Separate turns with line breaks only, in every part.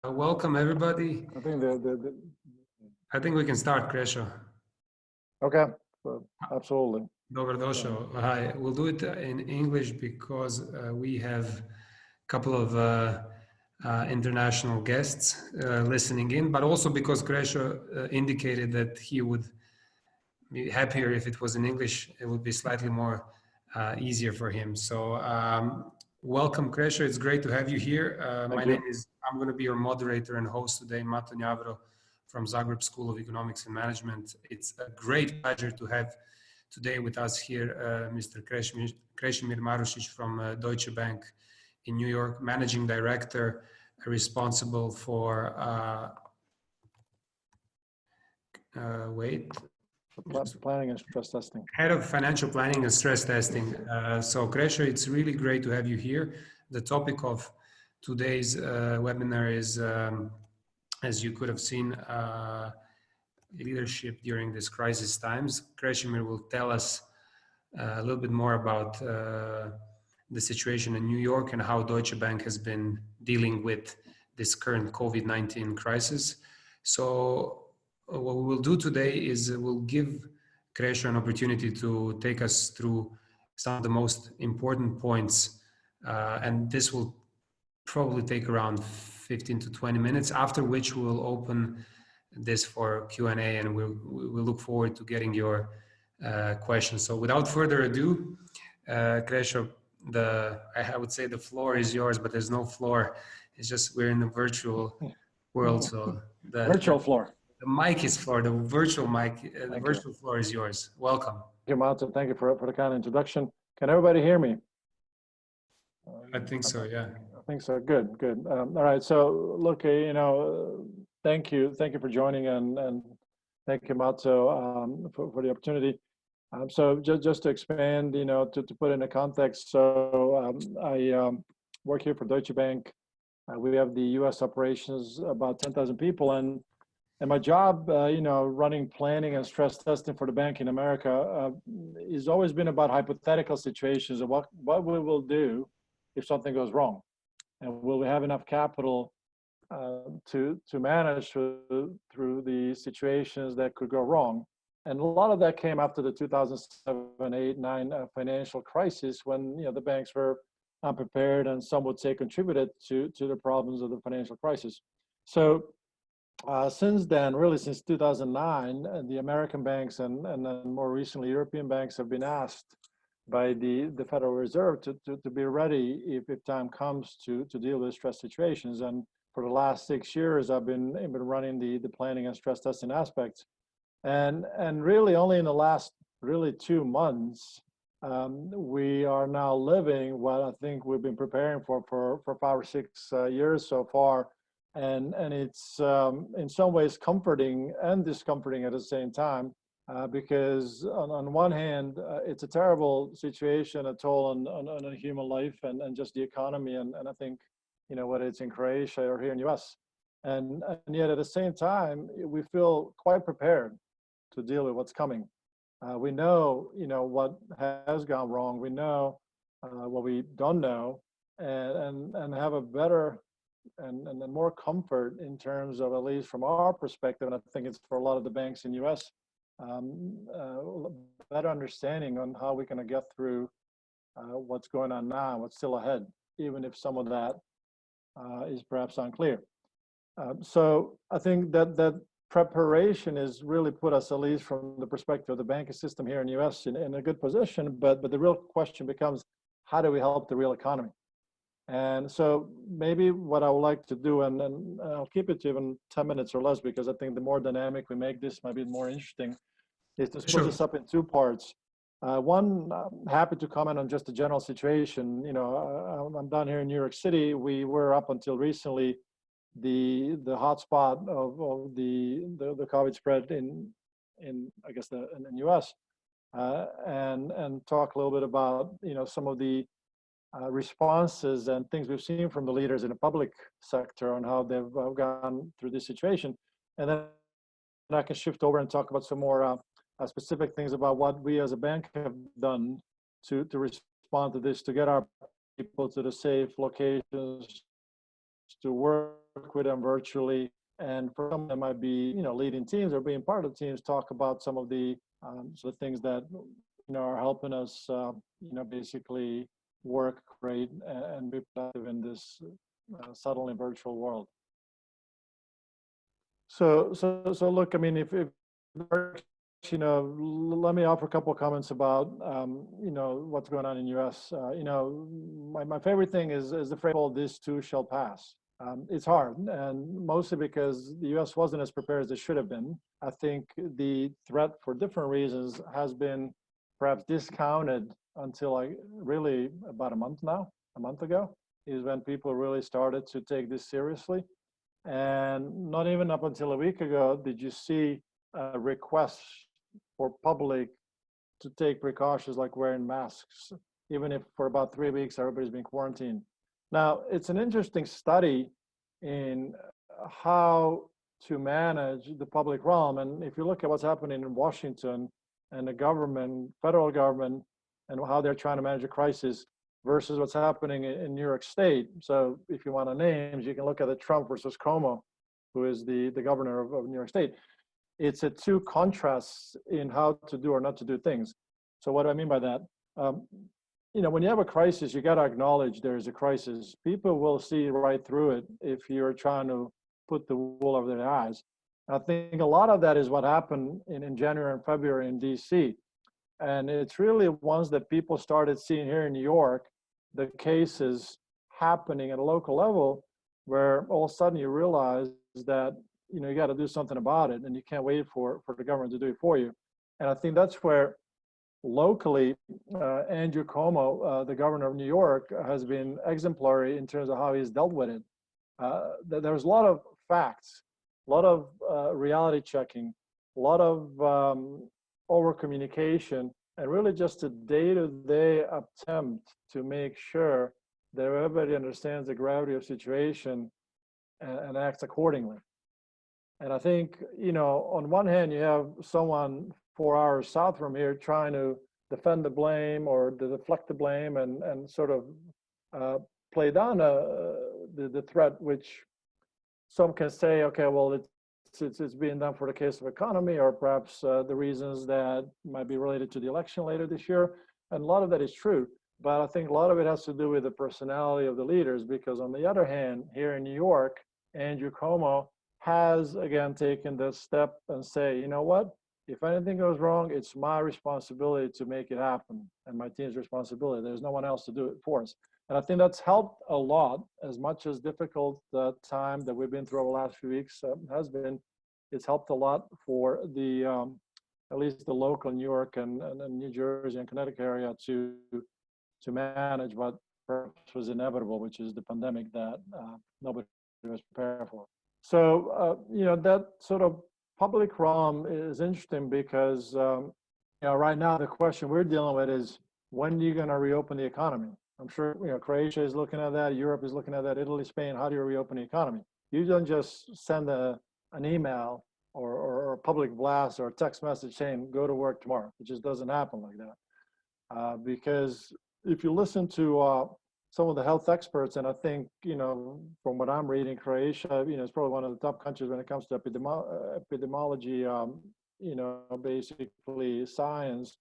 Welcome everybody.
I think
I think we can start, Krešo.
okay, absolutely.
Dobrodošao. Hi. We'll do it in English because we have a couple of international guests listening in, but also because Krešo indicated that he would be happier if it was in English. It would be slightly more easier for him. So welcome, Krešo. It's great to have you here. I'm going to be your moderator and host today, Mato Njavro from Zagreb School of Economics and Management. It's a great pleasure to have today with us here Mr. Kresimir Marusic from Deutsche Bank in New York, Managing Director responsible for
planning and stress testing.
Head of Financial Planning and Stress Testing. So Krešo, it's really great to have you here. The topic of today's webinar is, as you could have seen, leadership during this crisis times. Kresimir will tell us a little bit more about the situation in New York and how Deutsche Bank has been dealing with this current COVID-19 crisis. So what we will do today is we'll give Krešo an opportunity to take us through some of the most important points, and this will probably take around 15 to 20 minutes, after which we'll open this for Q&A, and we'll look forward to getting your questions. So without further ado, Krešo, I would say the floor is yours, but there's no floor. It's just we're in a virtual world, so
virtual floor.
The mic is floor, the virtual mic, the virtual floor is yours. Welcome.
Thank you, Mato. Thank you for the kind introduction. Can everybody hear me?
I think so, yeah.
I think so. Good, good. All right. So, look, thank you for joining, and thank you, Mato, for the opportunity. So, just to expand, to put in a context. So, I work here for Deutsche Bank. We have the U.S. operations, about 10,000 people, and my job, running planning and stress testing for the bank in America, has always been about hypothetical situations of what we will do if something goes wrong, and will we have enough capital to manage through the situations that could go wrong. And a lot of that came after the 2007, 8, 9 financial crisis, when the banks were unprepared and some would say contributed to the problems of the financial crisis. So since then, really since 2009, the American banks and then more recently European banks have been asked by the Federal Reserve to be ready if time comes to deal with stress situations. And for the last 6 years, I've been running the planning and stress testing aspects. And really only in the last 2 months, we are now living what I think we've been preparing for 5 or 6 years so far. And it's in some ways comforting and discomforting at the same time, because on one hand, it's a terrible situation, a toll on a human life and just the economy, and I think, whether it's in Croatia or here in the US. And yet at the same time, we feel quite prepared to deal with what's coming. We know, what has gone wrong. We know what we don't know, and have a better and more comfort in terms of, at least from our perspective, and I think it's for a lot of the banks in the US, better understanding on how we're going to get through what's going on now, what's still ahead, even if some of that is perhaps unclear. So I think that preparation has really put us, at least from the perspective of the banking system here in the US, in a good position. But the real question becomes, how do we help the real economy? And so maybe what I would like to do, and I'll keep it to even 10 minutes or less, because I think the more dynamic we make this, might be more interesting, is to split this up in 2 parts. One, I'm happy to comment on just the general situation. I'm down here in New York City. We were up until recently the hotspot of the COVID spread in I guess in the US, and talk a little bit about some of the responses and things we've seen from the leaders in the public sector on how they've gone through this situation. And then I can shift over and talk about some more specific things about what we as a bank have done to respond to this, to get our people to the safe locations, to work with them virtually. And for some, that might be, leading teams or being part of teams, talk about some of the sort of things that, are helping us, basically work great and be productive in this suddenly virtual world. So look, I mean, if let me offer a couple of comments about, what's going on in U.S. My favorite thing is the phrase, "This too shall pass." It's hard, and mostly because the U.S. wasn't as prepared as it should have been. I think the threat, for different reasons, has been perhaps discounted until really about a month ago, is when people really started to take this seriously. And not even up until a week ago did you see requests for public to take precautions like wearing masks, even if for about 3 weeks everybody's been quarantined. Now, it's an interesting study in how to manage the public realm. And if you look at what's happening in Washington and the government, federal government, and how they're trying to manage a crisis versus what's happening in New York State. So if you want names, you can look at the Trump versus Cuomo, who is the governor of New York State. It's a two contrasts in how to do or not to do things. So what do I mean by that? When you have a crisis, you got to acknowledge there is a crisis. People will see right through it if you're trying to put the wool over their eyes. I think a lot of that is what happened in January and February in DC. And it's really ones that people started seeing here in New York, the cases happening at a local level, where all of a sudden you realize that you got to do something about it, and you can't wait for the government to do it for you. And I think that's where locally, Andrew Cuomo, the governor of New York, has been exemplary in terms of how he's dealt with it. There's a lot of facts, a lot of reality checking, a lot of over communication, and really just a day-to-day attempt to make sure that everybody understands the gravity of the situation and acts accordingly. And I think, on one hand, you have someone 4 hours south from here trying to defend the blame or to deflect the blame and sort of play down the threat, which some can say, okay, well, it's being done for the case of economy, or perhaps the reasons that might be related to the election later this year. And a lot of that is true. But I think a lot of it has to do with the personality of the leaders, because on the other hand, here in New York, Andrew Cuomo has again taken the step and say, you know what, if anything goes wrong, it's my responsibility to make it happen, and my team's responsibility. There's no one else to do it for us. And I think that's helped a lot, as much as difficult the time that we've been through over the last few weeks has been. It's helped a lot for the, at least the local New York and New Jersey and Connecticut area to manage what perhaps was inevitable, which is the pandemic that nobody was prepared for. So, that sort of public realm is interesting because, right now the question we're dealing with is, when are you going to reopen the economy? I'm sure, Croatia is looking at that, Europe is looking at that, Italy, Spain. How do you reopen the economy? You don't just send an email or a public blast or a text message saying, go to work tomorrow. It just doesn't happen like that. Because if you listen to some of the health experts, and I think, from what I'm reading, Croatia, is probably one of the top countries when it comes to epidemiology, basically science.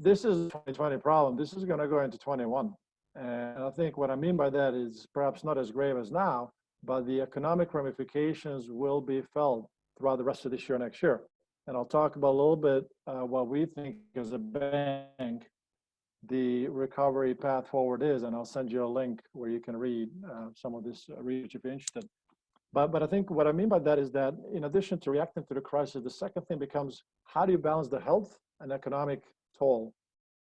This is a 2020 problem. This is going to go into 21. And I think what I mean by that is perhaps not as grave as now, but the economic ramifications will be felt throughout the rest of this year, next year. And I'll talk about a little bit what we think as a bank the recovery path forward is, and I'll send you a link where you can read some of this research if you're interested. But I think what I mean by that is that in addition to reacting to the crisis, the second thing becomes, how do you balance the health and economic toll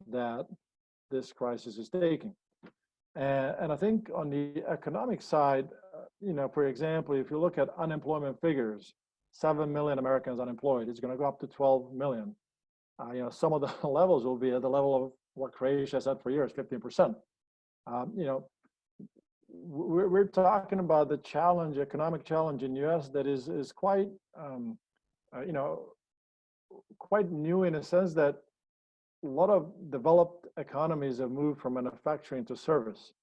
that this crisis is taking? And I think on the economic side, for example, if you look at unemployment figures, 7 million Americans unemployed, it's going to go up to 12 million. Some of the levels will be at the level of what Croatia has had for years, 15%. We're talking about the challenge, economic challenge in U.S. that is quite, quite new in a sense that a lot of developed economies have moved from manufacturing to service.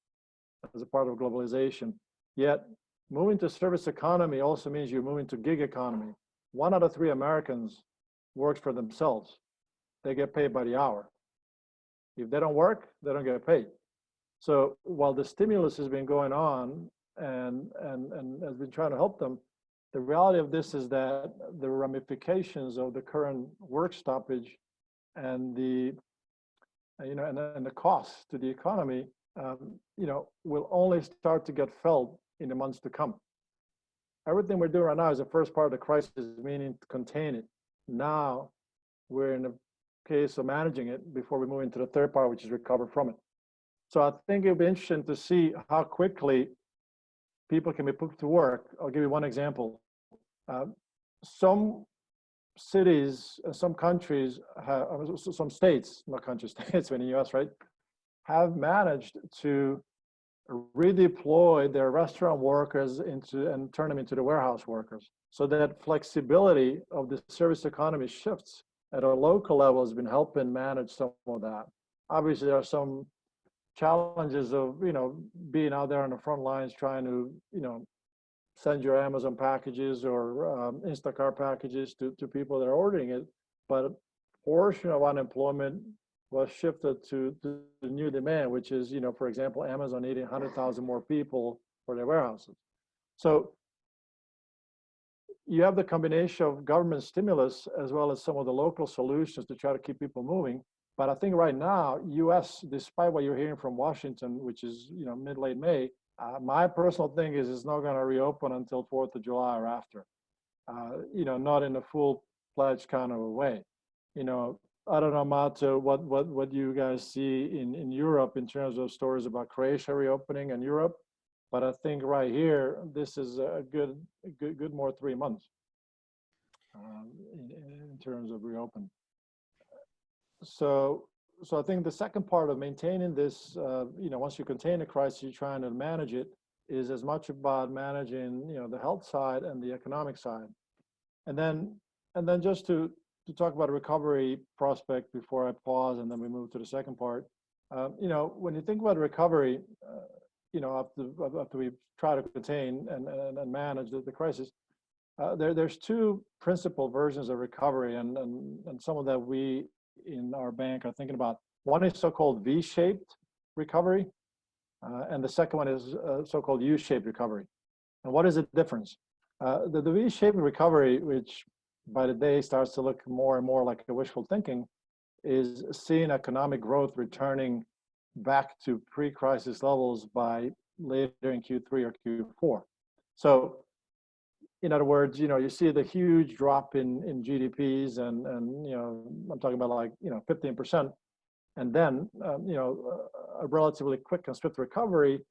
as a part of globalization. Yet moving to service economy also means you're moving to gig economy. 1 out of 3 Americans works for themselves. They get paid by the hour. If they don't work, they don't get paid. So while the stimulus has been going on and has been trying to help them, the reality of this is that the ramifications of the current work stoppage and the and the cost to the economy, will only start to get felt in the months to come. Everything we're doing right now is the first part of the crisis, meaning to contain it. Now we're in a case of managing it before we move into the third part, which is recover from it. So I think it'll be interesting to see how quickly people can be put to work. I'll give you one example. Some cities, some countries, some states, not countries, states in the US, right, have managed to redeploy their restaurant workers and turn them into the warehouse workers. So that flexibility of the service economy shifts at a local level has been helping manage some of that. Obviously, there are some challenges of, being out there on the front lines trying to, send your Amazon packages or Instacart packages to people that are ordering it. But a portion of unemployment was shifted to the new demand, which is, for example, Amazon needing 100,000 more people for their warehouses. So you have the combination of government stimulus as well as some of the local solutions to try to keep people moving. But I think right now, US, despite what you're hearing from Washington, which is, mid-late May, my personal thing is it's not going to reopen until 4th of July or after, not in a full-fledged kind of a way. I don't know, Mato, what you guys see in Europe in terms of stories about Croatia reopening in Europe, but I think right here, this is a good more 3 months in terms of reopen. So I think the second part of maintaining this, once you contain a crisis, you're trying to manage it, is as much about managing, the health side and the economic side. And then just to talk about a recovery prospect before I pause and then we move to the second part. When you think about recovery, after we try to contain and manage the crisis, there's 2 principal versions of recovery, and some of that we in our bank are thinking about. One is so-called V-shaped recovery, and the second one is so-called U-shaped recovery. And what is the difference? The V-shaped recovery, which by the day starts to look more and more like a wishful thinking, is seeing economic growth returning back to pre-crisis levels by later in Q3 or Q4. So in other words, you see the huge drop in GDPs and I'm talking about 15%. And then, a relatively quick and swift recovery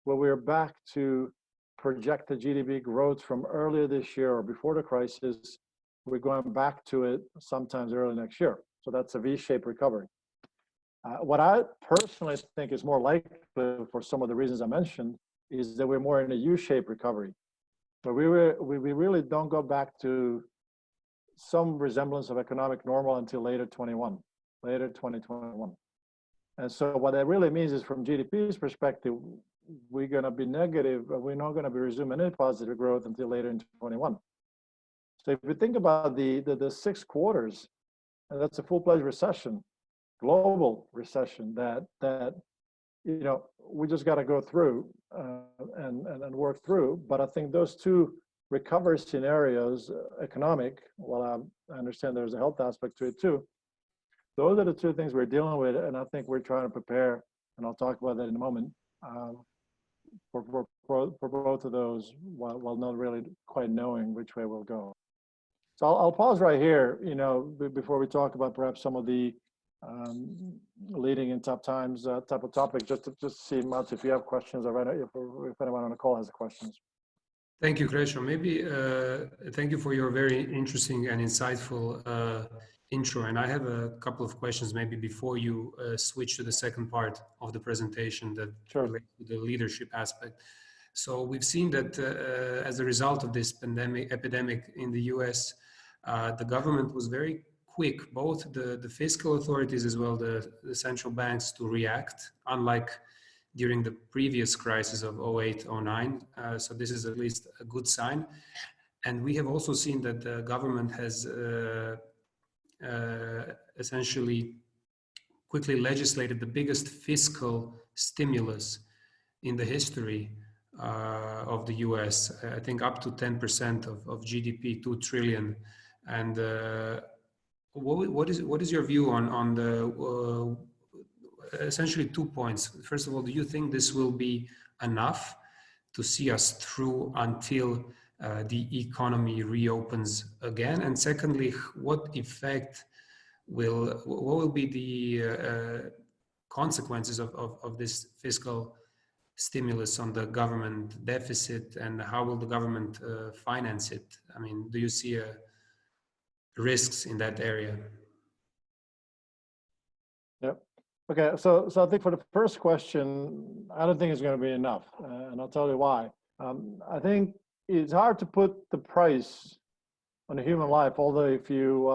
where we're back to projected GDP growth from earlier this year or before the crisis. We're going back to it sometimes early next year. So that's a V-shaped recovery. What I personally think is more likely for some of the reasons I mentioned is that we're more in a U-shaped recovery. But we really don't go back to some resemblance of economic normal until later 2021. And so what that really means is from GDP's perspective, we're going to be negative, but we're not going to be resuming any positive growth until later in 2021. So if we think about the 6 quarters, and that's a full-fledged recession, global recession that we just got to go through and work through. But I think those 2 recovery scenarios, economic, I understand there's a health aspect to it too. Those are the 2 things we're dealing with, and I think we're trying to prepare, and I'll talk about that in a moment, for both of those while not really quite knowing which way we'll go. So I'll pause right here, before we talk about perhaps some of the leading in tough times type of topic, just to see, Mats, if you have questions, or if anyone on the call has questions.
Thank you, Kresimir. Maybe thank you for your very interesting and insightful intro. And I have a couple of questions maybe before you switch to the second part of the presentation that relates to the leadership aspect. So we've seen that as a result of this epidemic in the US, the government was very quick, both the fiscal authorities as well the central banks, to react, unlike during the previous crisis of 08, 09. So this is at least a good sign. And we have also seen that the government has essentially quickly legislated the biggest fiscal stimulus in the history of the US. I think up to 10% of GDP, 2 trillion. And what is your view on the essentially 2 points? First of all, do you think this will be enough to see us through until the economy reopens again? And secondly, what will be the consequences of this fiscal stimulus on the government deficit, and how will the government finance it? I mean, do you see risks in that area?
Yep. Okay, so I think for the first question, I don't think it's going to be enough, and I'll tell you why. I think it's hard to put the price on a human life. Although if you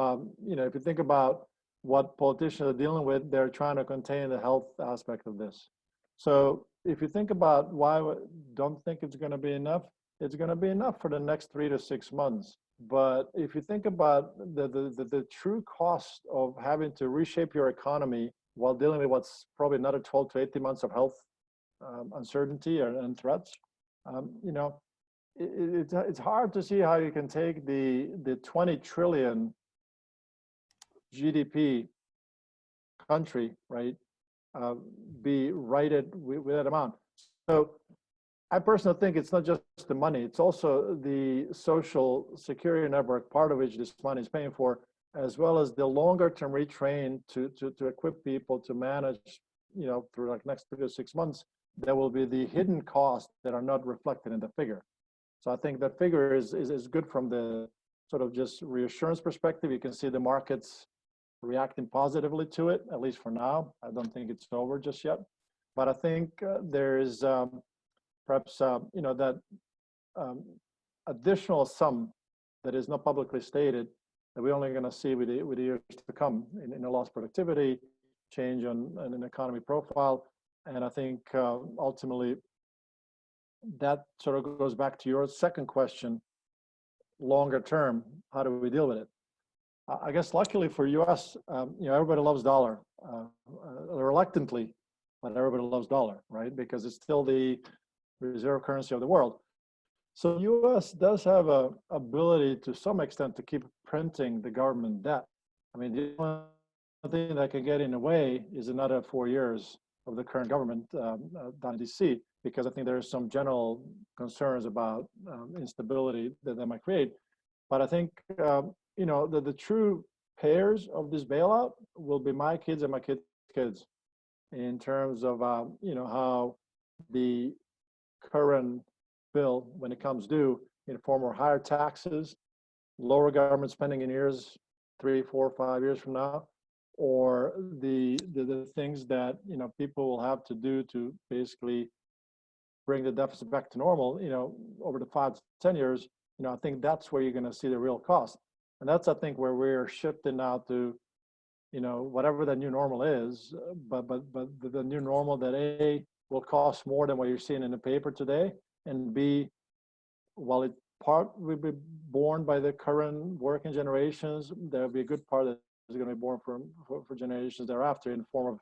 if you think about what politicians are dealing with, they're trying to contain the health aspect of this. So if you think about why I don't think it's going to be enough, it's going to be enough for the next 3 to 6 months. But if you think about the true cost of having to reshape your economy while dealing with what's probably another 12 to 18 months of health uncertainty and threats, it's hard to see how you can take the 20 trillion GDP country, right, be righted with that amount. So I personally think it's not just the money, it's also the social security network, part of which this money is paying for, as well as the longer term retrain to equip people to manage, through like next 3 to 6 months. There will be the hidden costs that are not reflected in the figure. So I think that figure is good from the sort of just reassurance perspective. You can see the markets reacting positively to it, at least for now. I don't think it's over just yet. But I think there is perhaps, that additional sum that is not publicly stated that we're only going to see with the years to come in the lost productivity, change on an economy profile. And I think ultimately that sort of goes back to your second question, longer term, how do we deal with it? I guess luckily for US, everybody loves dollar, reluctantly, but everybody loves dollar, right? Because it's still the reserve currency of the world. So US does have a ability to some extent to keep printing the government debt. I mean, the only thing that can get in the way is another 4 years of the current government down in DC, because I think there are some general concerns about instability that might create. But I think, the true payers of this bailout will be my kids and my kids' kids, in terms of, how the current bill, when it comes due, in form of higher taxes, lower government spending in years 3, 4, 5 years from now, or the things that people will have to do to basically bring the deficit back to normal, over the 5 to 10 years, I think that's where you're going to see the real cost. And that's, I think, where we're shifting now to, whatever the new normal is, but the new normal that A, will cost more than what you're seeing in the paper today, and B, while it part will be borne by the current working generations, there'll be a good part that is going to be borne for generations thereafter in the form of,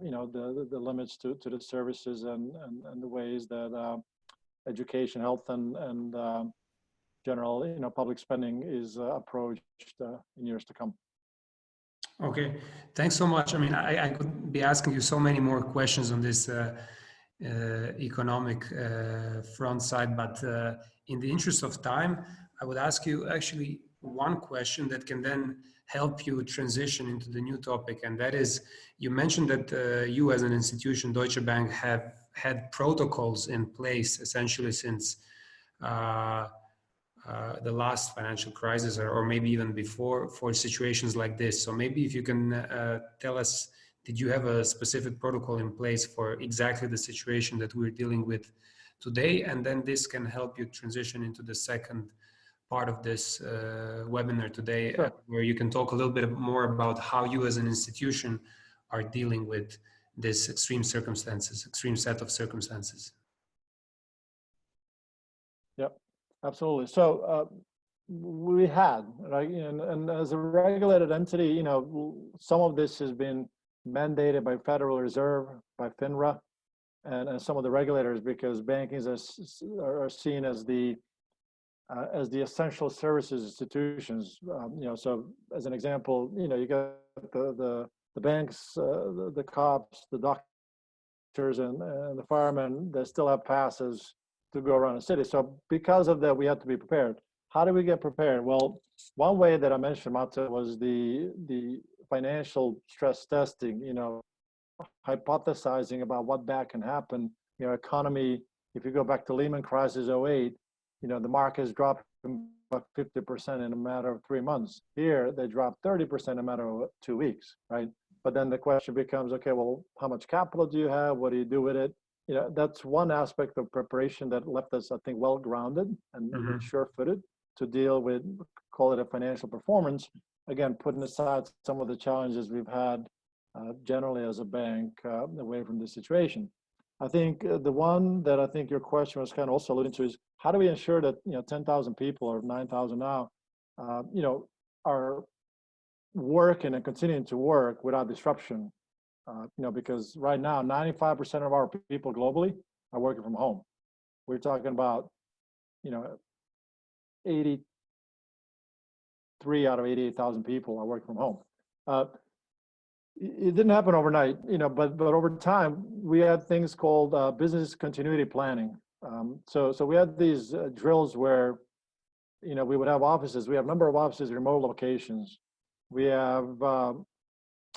the limits to the services and the ways that education, health, and general, public spending is approached in years to come.
Okay, thanks so much. I mean, I could be asking you so many more questions on this economic front side, but in the interest of time, I would ask you actually one question that can then help you transition into the new topic, and that is, you mentioned that you as an institution, Deutsche Bank, have had protocols in place essentially since the last financial crisis, or maybe even before, for situations like this. So maybe if you can tell us, did you have a specific protocol in place for exactly the situation that we're dealing with today? And then this can help you transition into the second part of this webinar today,
sure,
where you can talk a little bit more about how you as an institution are dealing with this extreme circumstances, extreme set of circumstances.
Yep, absolutely. So we had, right, and as a regulated entity, you know, some of this has been mandated by Federal Reserve, by FINRA, and some of the regulators, because banking are seen as the essential services institutions. You know, so as an example, you know, you got the banks, the cops, the doctors, and the firemen that still have passes to go around the city. So because of that, we had to be prepared. How do we get prepared? Well, one way that I mentioned, Mata, was the financial stress testing. You know, hypothesizing about what bad can happen. You know, economy. If you go back to Lehman crisis '08, you know, the market has dropped about 50% in a matter of 3 months. Here, they dropped 30% in a matter of 2 weeks, right? But then the question becomes, okay, well, how much capital do you have? What do you do with it? You know, that's one aspect of preparation that left us, I think, well-grounded and sure-footed to deal with, call it a financial performance. Again, putting aside some of the challenges we've had generally as a bank away from this situation. I think the one that I think your question was kind of also alluding to is, how do we ensure that, you know, 10,000 people or 9,000 now, you know, are working and continuing to work without disruption? You know, because right now, 95% of our people globally are working from home. We're talking about, you know, 83 out of 88,000 people are working from home. It didn't happen overnight, you know, but over time we had things called business continuity planning. So we had these drills where, you know, we would have offices. We have a number of offices, remote locations. We have,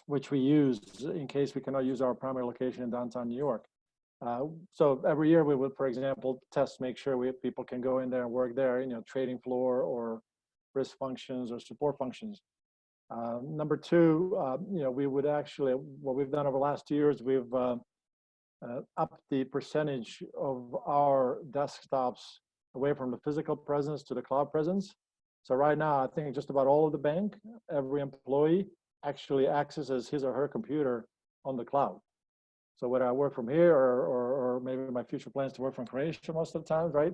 which we use in case we cannot use our primary location in downtown New York. So every year we would, for example, make sure people can go in there and work there, you know, trading floor or risk functions or support functions. Number two, you know, we would actually, what we've done over the last 2 years, we've upped the percentage of our desktops away from the physical presence to the cloud presence. So right now, I think just about all of the bank, every employee actually accesses his or her computer on the cloud. So whether I work from here or maybe my future plans to work from Croatia most of the time, right?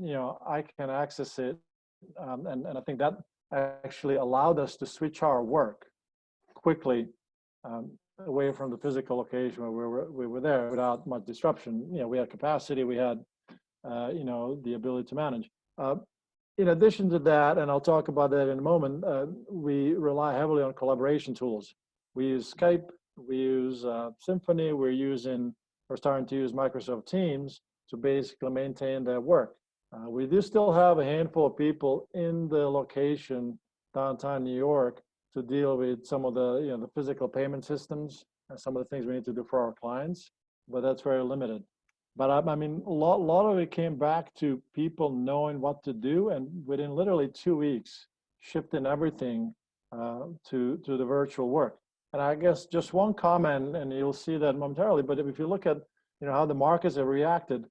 You know, I can access it, and I think that actually allowed us to switch our work quickly away from the physical location where we were there without much disruption. You know, we had capacity, we had, you know, the ability to manage. In addition to that, and I'll talk about that in a moment, we rely heavily on collaboration tools. We use Skype, we use Symphony, we're starting to use Microsoft Teams to basically maintain that work. We do still have a handful of people in the location downtown New York to deal with some of the, you know, the physical payment systems and some of the things we need to do for our clients, but that's very limited. But I mean, a lot of it came back to people knowing what to do, and within literally 2 weeks, shifting everything to the virtual work. And I guess just one comment, and you'll see that momentarily, but if you look at, you know, how the markets have reacted,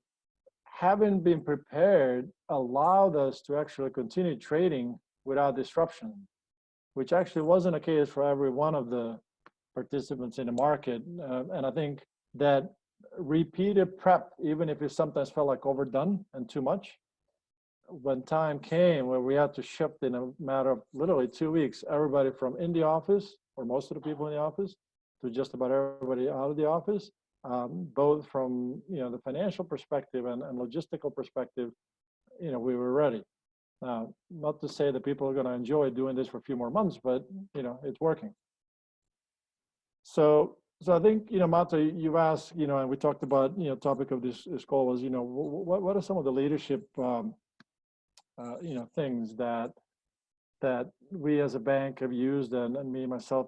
having been prepared allowed us to actually continue trading without disruption, which actually wasn't the case for every one of the participants in the market. And I think that repeated prep, even if it sometimes felt like overdone and too much, when time came where we had to shift in a matter of literally 2 weeks, everybody from in the office, or most of the people in the office, to just about everybody out of the office, both from, you know, the financial perspective and logistical perspective, you know, we were ready. Now, not to say that people are going to enjoy doing this for a few more months, but, you know, it's working. So I think, you know, Mata, you've asked, you know, and we talked about, you know, topic of this call was, you know, what are some of the leadership, you know, things that we as a bank have used, and me myself,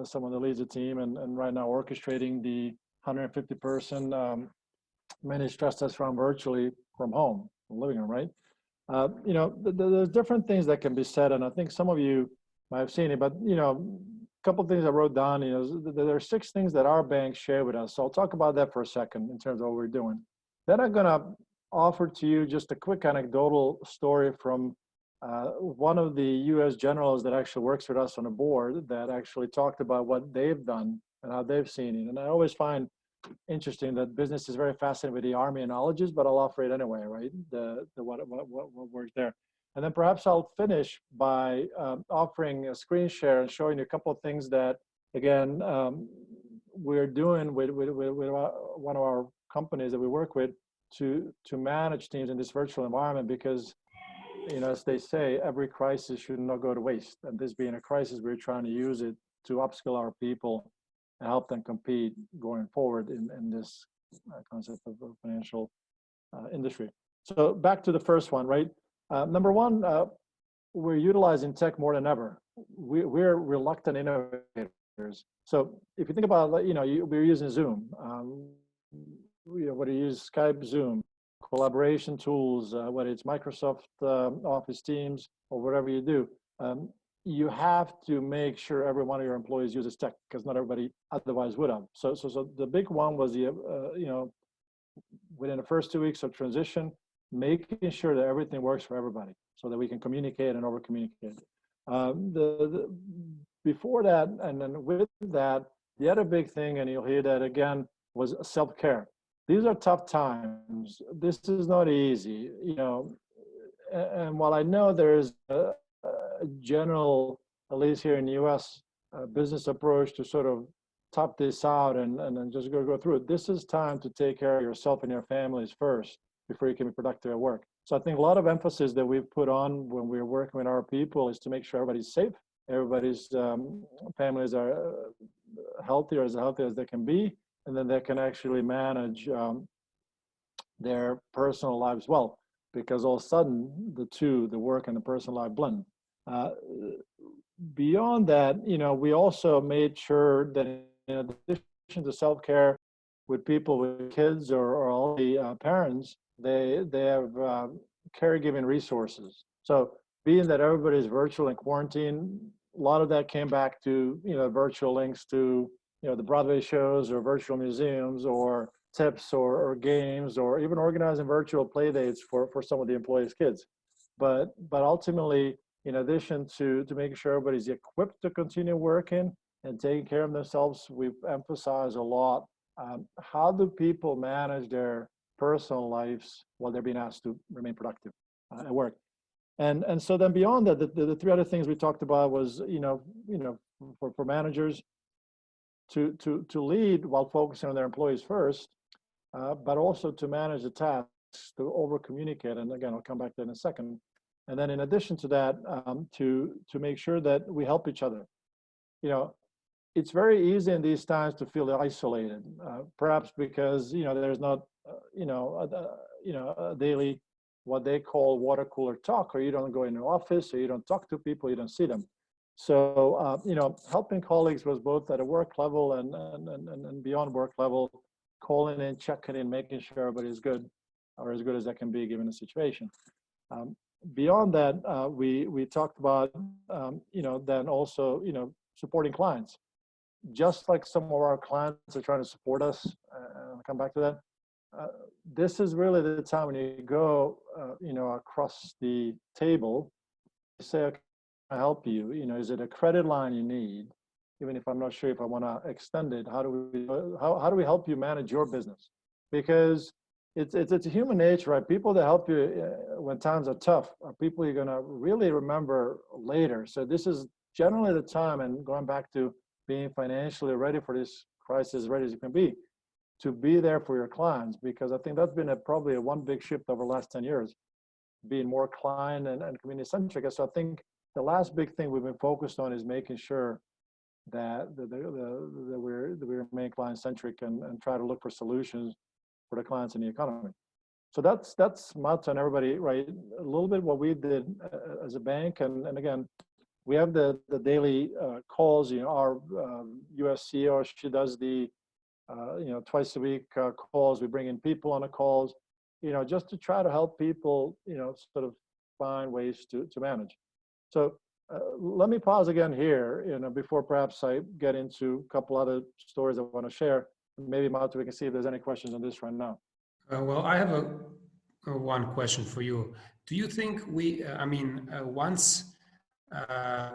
someone that leads a team, and right now orchestrating the 150-person managed stress test run virtually from home, from living room, right? You know, there's different things that can be said, and I think some of you might have seen it, but, you know, a couple of things I wrote down, you know, there are 6 things that our bank shared with us. So I'll talk about that for a second in terms of what we're doing. Then I'm gonna offer to you just a quick anecdotal story from one of the US generals that actually works with us on the board, that actually talked about what they've done and how they've seen it. And I always find interesting that business is very fascinated with the army analogies, but I'll offer it anyway, right? What works there. And then perhaps I'll finish by offering a screen share and showing you a couple of things that, again, we're doing with one of our companies that we work with to manage teams in this virtual environment, because, you know, as they say, every crisis should not go to waste. And this being a crisis, we're trying to use it to upskill our people and help them compete going forward in this concept of financial industry. So back to the first one, right? Number one, we're utilizing tech more than ever. We're reluctant innovators. So if you think about, you know, we're using Zoom. Whether you use Skype, Zoom, collaboration tools, whether it's Microsoft Office Teams or whatever you do, you have to make sure every one of your employees uses tech, because not everybody otherwise would have. So the big one was the, you know, within the first 2 weeks of transition, making sure that everything works for everybody so that we can communicate and over communicate. Before that, and then with that, the other big thing, and you'll hear that again, was self-care. These are tough times. This is not easy, you know, and while I know there's a general, at least here in the US, business approach to sort of top this out and then just go through it, this is time to take care of yourself and your families first before you can be productive at work. So I think a lot of emphasis that we've put on when we're working with our people is to make sure everybody's safe, everybody's families are healthy as they can be, and then they can actually manage their personal lives well, because all of a sudden the work and the personal life blend. Beyond that, you know, we also made sure that in addition to self-care with people with kids or all the parents, they have caregiving resources. So being that everybody's virtual in quarantine, a lot of that came back to, you know, virtual links to, you know, the Broadway shows or virtual museums or tips or games, or even organizing virtual play dates for some of the employees' kids. But ultimately, in addition to making sure everybody's equipped to continue working and taking care of themselves, we've emphasized a lot, how do people manage their personal lives while they're being asked to remain productive at work. And so then beyond that, the three other things we talked about was, you know, for managers to lead while focusing on their employees first, but also to manage the tasks, to over communicate. And again, I'll come back to that in a second. And then in addition to that, to make sure that we help each other. You know, it's very easy in these times to feel isolated, perhaps because, you know, there's not, a daily, what they call water cooler talk, or you don't go in the office, or you don't talk to people, you don't see them. So, you know, helping colleagues was both at a work level and beyond work level, calling in, checking in, making sure everybody's good, or as good as they can be given the situation. Beyond that, we talked about, you know, then also, you know, supporting clients. Just like some of our clients are trying to support us, I'll come back to that. This is really the time when you go, you know, across the table, you say, okay, can I help you? You know, is it a credit line you need? Even if I'm not sure if I want to extend it, how do we help you manage your business? Because it's a human nature, right? People that help you when times are tough are people you're going to really remember later. So this is generally the time, and going back to being financially ready for this crisis, ready as you can be, to be there for your clients, because I think that's been probably one big shift over the last 10 years, being more client and community centric. So I think the last big thing we've been focused on is making sure that we remain client centric and try to look for solutions for the clients in the economy. So that's Mats and everybody, right? A little bit what we did as a bank, and again, we have the daily calls. You know, our US CEO, she does the you know, twice a week calls. We bring in people on the calls, you know, just to try to help people, you know, sort of find ways to manage. So let me pause again here, you know, before perhaps I get into a couple other stories I want to share. Maybe Mats, we can see if there's any questions on this right now.
Well, I have one question for you. Do you think once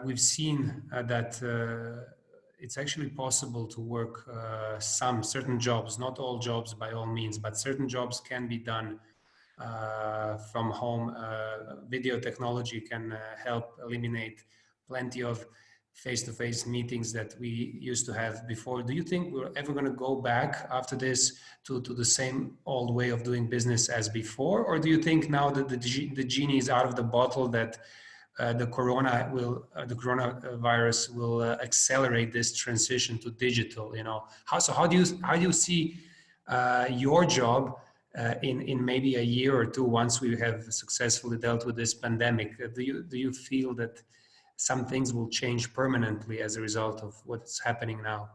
we've seen that it's actually possible to work some certain jobs, not all jobs by all means, but certain jobs can be done from home. Video technology can help eliminate plenty of face-to-face meetings that we used to have before. Do you think we're ever going to go back after this to the same old way of doing business as before? Or do you think now that the genie is out of the bottle, that the coronavirus will accelerate this transition to digital? You know, how do you see your job in maybe a year or two once we have successfully dealt with this pandemic? Do you feel that some things will change permanently as a result of what's happening now?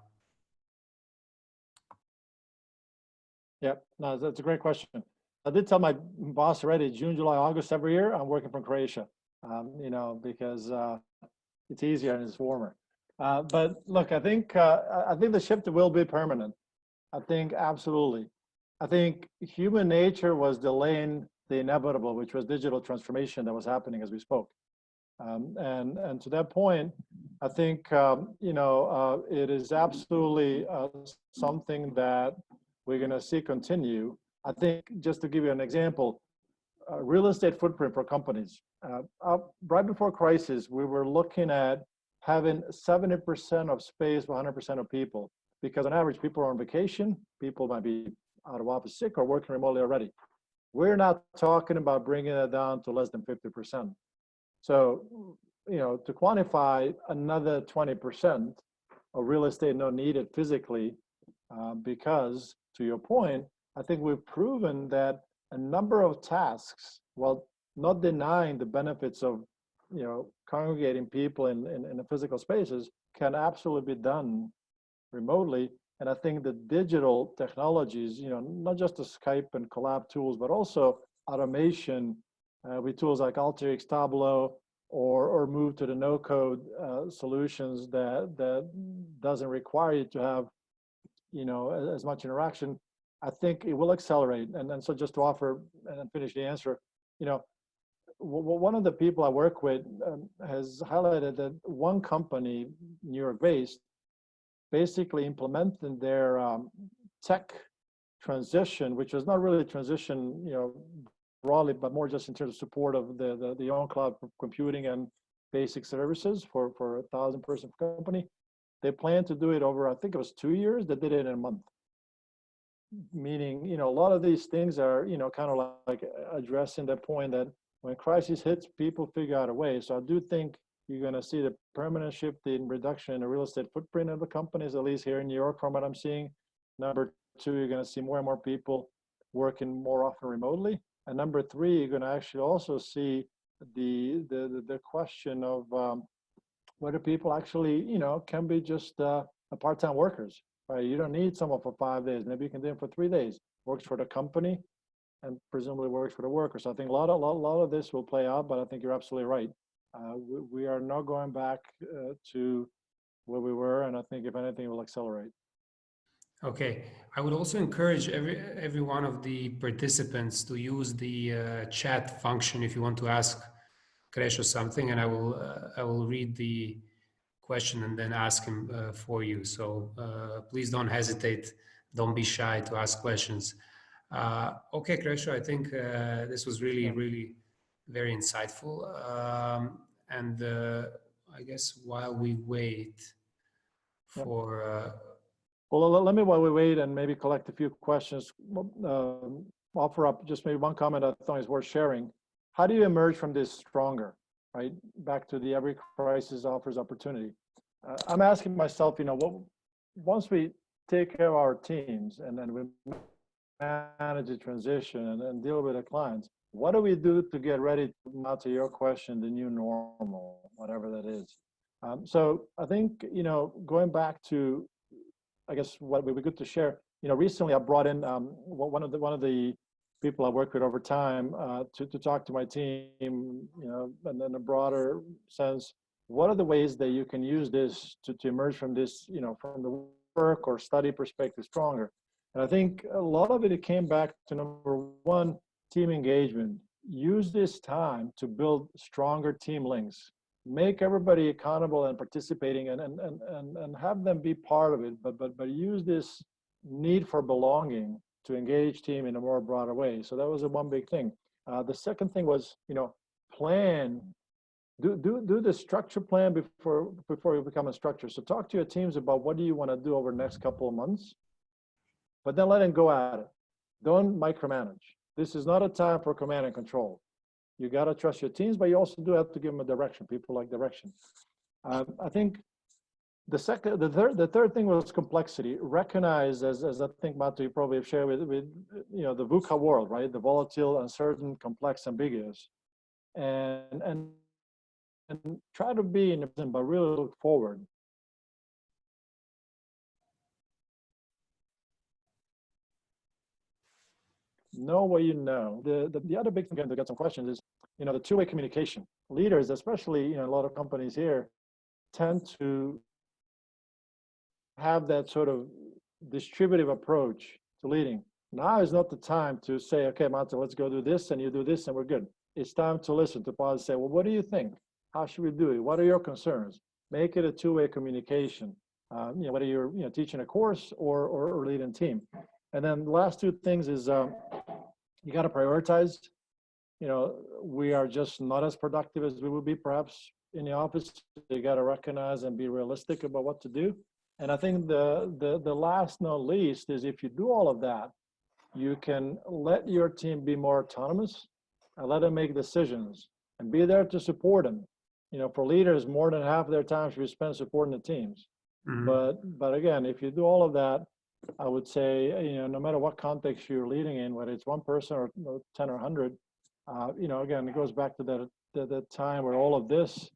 Yeah, no, that's a great question. I did tell my boss already, June, July, August every year, I'm working from Croatia, you know, because it's easier and it's warmer. But look, I think the shift will be permanent. I think absolutely. I think human nature was delaying the inevitable, which was digital transformation that was happening as we spoke. And to that point, I think you know, it is absolutely something that we're going to see continue. I think, just to give you an example, real estate footprint for companies. Right before crisis, we were looking at having 70% of space for 100% of people, because on average, people are on vacation, people might be out of office sick or working remotely already. We're not talking about bringing it down to less than 50%. So, you know, to quantify another 20% of real estate not needed physically, because to your point, I think we've proven that a number of tasks, while not denying the benefits of, you know, congregating people in the physical spaces, can absolutely be done remotely. And I think the digital technologies, you know, not just the Skype and collab tools, but also automation with tools like Alteryx, Tableau, or move to the no-code solutions that doesn't require you to have, you know, as much interaction. I think it will accelerate. And then, so just to offer and finish the answer, you know, one of the people I work with has highlighted that one company, New York-based, basically implemented their tech transition, which was not really a transition, you know, broadly, but more just in terms of support of the own cloud computing and basic services for a 1,000-person company. They plan to do it over, I think it was 2 years. They did it in a month. Meaning, you know, a lot of these things are, you know, kind of like addressing the point that when crisis hits, people figure out a way. So I do think you're going to see the permanent shift in reduction in the real estate footprint of the companies, at least here in New York, from what I'm seeing. Number two, you're going to see more and more people working more often remotely. And number three, you're going to actually also see the question of whether people actually, you know, can be just a part-time workers, right? You don't need someone for 5 days. Maybe you can do it for 3 days. Works for the company and presumably works for the worker. So I think a lot of this will play out, but I think you're absolutely right. We are not going back to where we were, and I think if anything, it will accelerate.
Okay, I would also encourage every one of the participants to use the chat function if you want to ask Krešo something, and I will read the question and then ask him for you. So please don't hesitate, don't be shy to ask questions. Okay, Krešo, I think this was really very insightful. And I guess while we wait for
well, let me, while we wait and maybe collect a few questions, offer up just maybe one comment I thought is worth sharing. How do you emerge from this stronger, right? Back to the every crisis offers opportunity. I'm asking myself, you know, once we take care of our teams and then we manage the transition and deal with the clients, what do we do to get ready, now to your question, the new normal, whatever that is? So I think, you know, going back to, I guess what would be good to share, you know, recently I brought in one of the people I work with over time to talk to my team, you know, and in a broader sense, what are the ways that you can use this to emerge from this, you know, from the work or study perspective stronger? And I think a lot of it came back to number one, team engagement. Use this time to build stronger team links. make everybody accountable and participating, and have them be part of it, but use this need for belonging to engage team in a more broader way. So that was the one big thing. The second thing was, plan. Do the structure plan before you become a structure. So talk to your teams about what do you want to do over the next couple of months, but then let them go at it. Don't micromanage. This is not a time for command and control. You got to trust your teams, but you also do have to give them a direction. People like direction. I think the third thing was complexity. Recognize, as I think, Matu, you probably have shared with the VUCA world, right? The volatile, uncertain, complex, ambiguous, and try to be in the present, but really look forward. Know what you know. The other big thing to get some questions is, the two-way communication. Leaders, especially, a lot of companies here, tend to have that sort of distributive approach to leading. Now is not the time to say, okay, Mata, let's go do this, and you do this, and we're good. It's time to listen, to pause, and say, well, what do you think? How should we do it? What are your concerns? Make it a two-way communication. Whether you're teaching a course or leading a team. And then the last two things is you got to prioritize. We are just not as productive as we would be perhaps in the office. You got to recognize and be realistic about what to do. And I think the last not least is, if you do all of that, you can let your team be more autonomous and let them make decisions and be there to support them. For leaders, more than half of their time should be spent supporting the teams. Mm-hmm. But again, if you do all of that, I would say, no matter what context you're leading in, whether it's one person or 10 or 100, again, it goes back to that time where all of this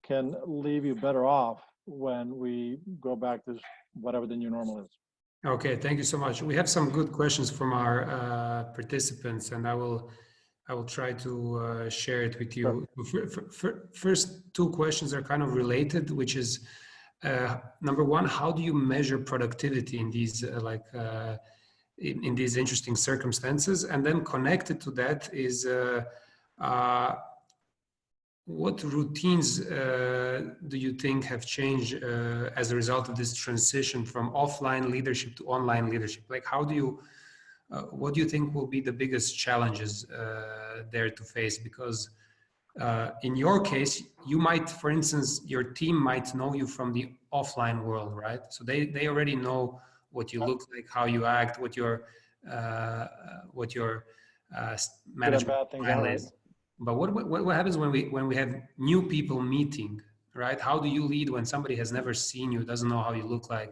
can leave you better off when we go back to whatever the new normal is.
Okay, thank you so much. We have some good questions from our participants, and I will try to share it with you. Sure. First two questions are kind of related, which is, number one, how do you measure productivity in these in these interesting circumstances? And then connected to that is, what routines do you think have changed as a result of this transition from offline leadership to online leadership? Like, how do you, what do you think will be the biggest challenges there to face? Because in your case, you might, for instance, your team might know you from the offline world, right? So they already know what you look like, how you act, what your management style is. But what happens when we have new people meeting, right? How do you lead when somebody has never seen you, doesn't know how you look like,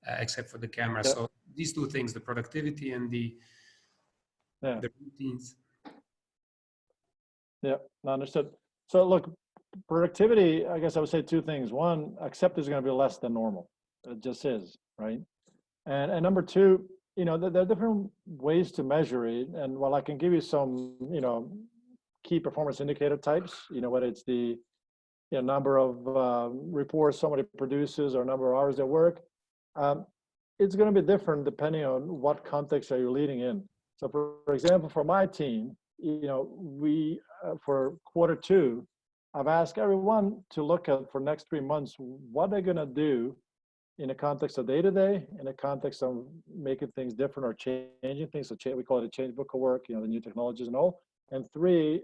except for the camera? Yeah. So these two things, the productivity and the routines.
Yeah, understood. So look, productivity, I guess I would say two things. One, accept is going to be less than normal. It just is, right? And number two, there are different ways to measure it. And while I can give you some, key performance indicator types, whether it's the number of reports somebody produces or number of hours they work, it's going to be different depending on what context are you leading in. So for example, for my team, we for quarter two, I've asked everyone to look at, for next 3 months, what they're going to do in the context of day-to-day, in the context of making things different or changing things. So we call it a change book of work, the new technologies and all. And three,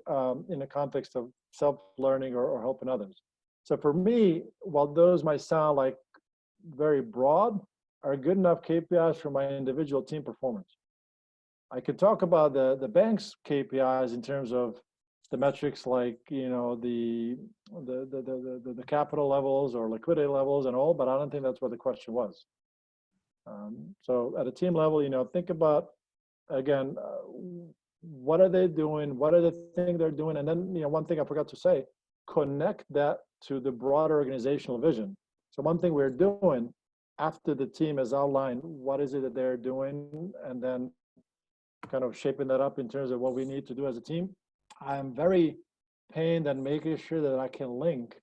in the context of self-learning or helping others. So for me, while those might sound like very broad, are good enough KPIs for my individual team performance. I could talk about the bank's KPIs in terms of the metrics like the capital levels or liquidity levels and all, but I don't think that's what the question was. So at a team level, think about, again, what are they doing? What are the things they're doing? And then, one thing I forgot to say, connect that to the broader organizational vision. So one thing we're doing after the team has outlined what is it that they're doing, and then kind of shaping that up in terms of what we need to do as a team. I'm very pained and making sure that I can link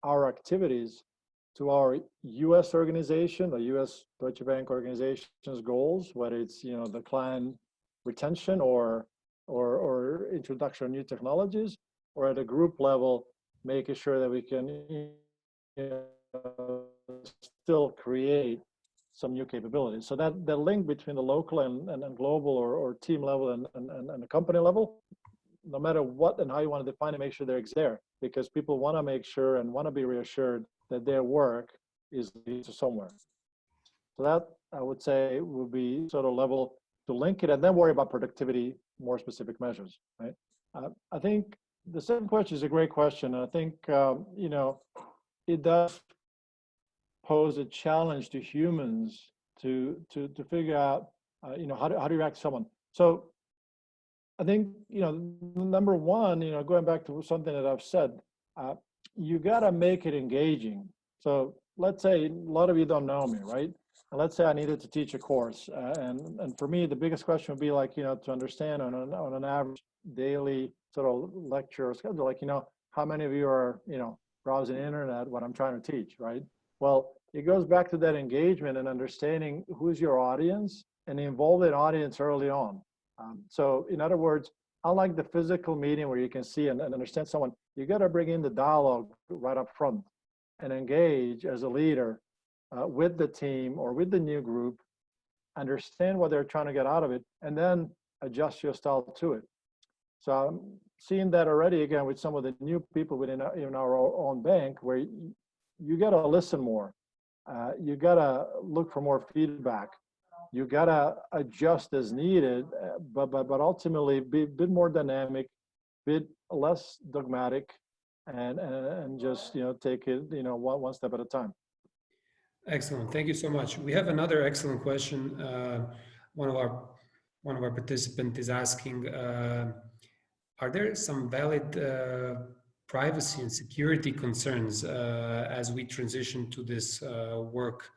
our activities to our U.S. organization, the U.S. Deutsche Bank organization's goals, whether it's the client retention or introduction of new technologies, or at a group level, making sure that we can, you know, still create some new capabilities. So that the link between the local and global or team level and the company level, no matter what and how you want to define it, make sure they're there, because people want to make sure and want to be reassured that their work is leading to somewhere. So that, I would say, would be sort of level to link it, and then worry about productivity, more specific measures, right? I think the second question is a great question. I think, you know, it does pose a challenge to humans to figure out, you know, how do you react to someone. So I think, you know, number one, you know, going back to something that I've said, you got to make it engaging. So let's say a lot of you don't know me, right? And let's say I needed to teach a course, and for me, the biggest question would be like, you know, to understand on an average daily sort of lecture schedule, like, you know, how many of you are, you know, browsing the internet when I'm trying to teach, right? Well, it goes back to that engagement and understanding who's your audience and involve that audience early on. So in other words, unlike the physical meeting where you can see and understand someone, you got to bring in the dialogue right up front and engage as a leader with the team or with the new group, understand what they're trying to get out of it, and then adjust your style to it. So I'm seeing that already again with some of the new people within our own bank, where you got to listen more. You got to look for more feedback. You got to adjust as needed, but ultimately be a bit more dynamic, bit less dogmatic, and just, you know, take it, you know, one step at a time.
Excellent. Thank you so much. We have another excellent question. One of our participants is asking, are there some valid privacy and security concerns as we transition to this work